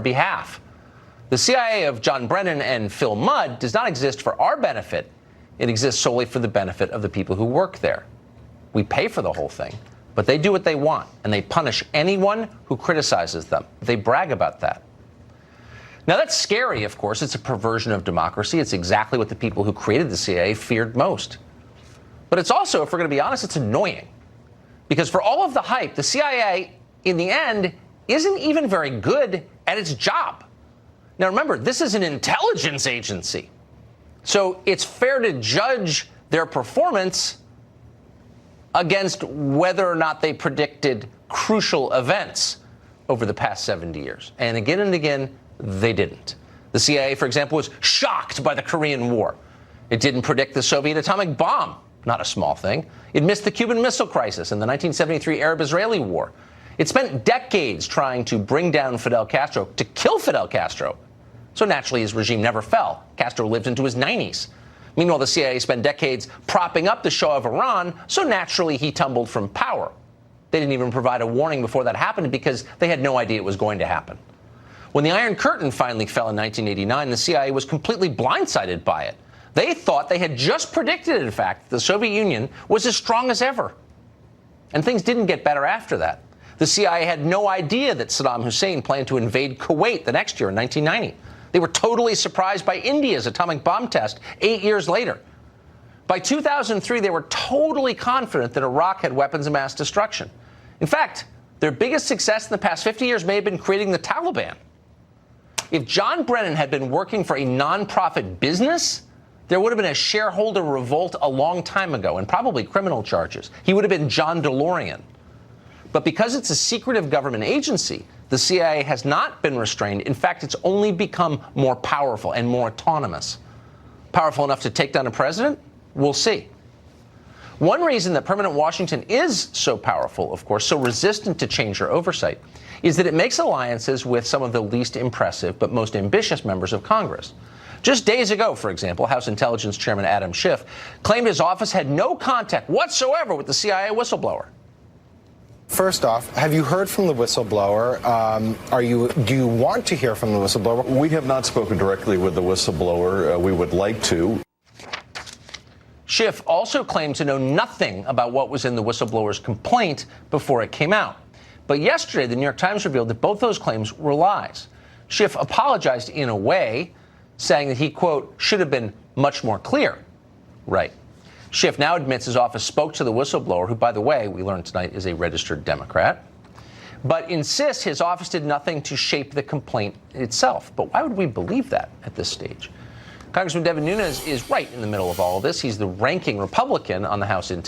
behalf. The CIA of John Brennan and Phil Mudd does not exist for our benefit. It exists solely for the benefit of the people who work there. We pay for the whole thing, but they do what they want, and they punish anyone who criticizes them. They brag about that. Now, that's scary, of course. It's a perversion of democracy. It's exactly what the people who created the CIA feared most. But it's also, if we're going to be honest, it's annoying. Because for all of the hype, the CIA, in the end, isn't even very good at its job. Now, remember, this is an intelligence agency. So it's fair to judge their performance against whether or not they predicted crucial events over the past 70 years. And again, they didn't. The CIA, for example, was shocked by the Korean War. It didn't predict the Soviet atomic bomb, not a small thing. It missed the Cuban Missile Crisis and the 1973 Arab-Israeli War. It spent decades trying to bring down Fidel Castro, to kill Fidel Castro. So naturally, his regime never fell. Castro lived into his 90s. Meanwhile, the CIA spent decades propping up the Shah of Iran, so naturally he tumbled from power. They didn't even provide a warning before that happened because they had no idea it was going to happen. When the Iron Curtain finally fell in 1989, the CIA was completely blindsided by it. They thought they had just predicted, in fact, that the Soviet Union was as strong as ever. And things didn't get better after that. The CIA had no idea that Saddam Hussein planned to invade Kuwait the next year in 1990. They were totally surprised by India's atomic bomb test 8 years later. By 2003, they were totally confident that Iraq had weapons of mass destruction. In fact, their biggest success in the past 50 years may have been creating the Taliban. If John Brennan had been working for a nonprofit business, there would have been a shareholder revolt a long time ago and probably criminal charges. He would have been John DeLorean. But because it's a secretive government agency, the CIA has not been restrained. In fact, it's only become more powerful and more autonomous. Powerful enough to take down a president? We'll see. One reason that permanent Washington is so powerful, of course, so resistant to change or oversight, is that it makes alliances with some of the least impressive but most ambitious members of Congress. Just days ago, for example, House Intelligence Chairman Adam Schiff claimed his office had no contact whatsoever with the CIA whistleblower. First off, have you heard from the whistleblower? Do you want to hear from the whistleblower? We have not spoken directly with the whistleblower. We would like to. Schiff also claimed to know nothing about what was in the whistleblower's complaint before it came out. But yesterday, the New York Times revealed that both those claims were lies. Schiff apologized in a way, saying that he, quote, should have been much more clear. Right. Schiff now admits his office spoke to the whistleblower, who, by the way, we learned tonight is a registered Democrat, but insists his office did nothing to shape the complaint itself. But why would we believe that at this stage? Congressman Devin Nunes is right in the middle of all of this. He's the ranking Republican on the House Intelligence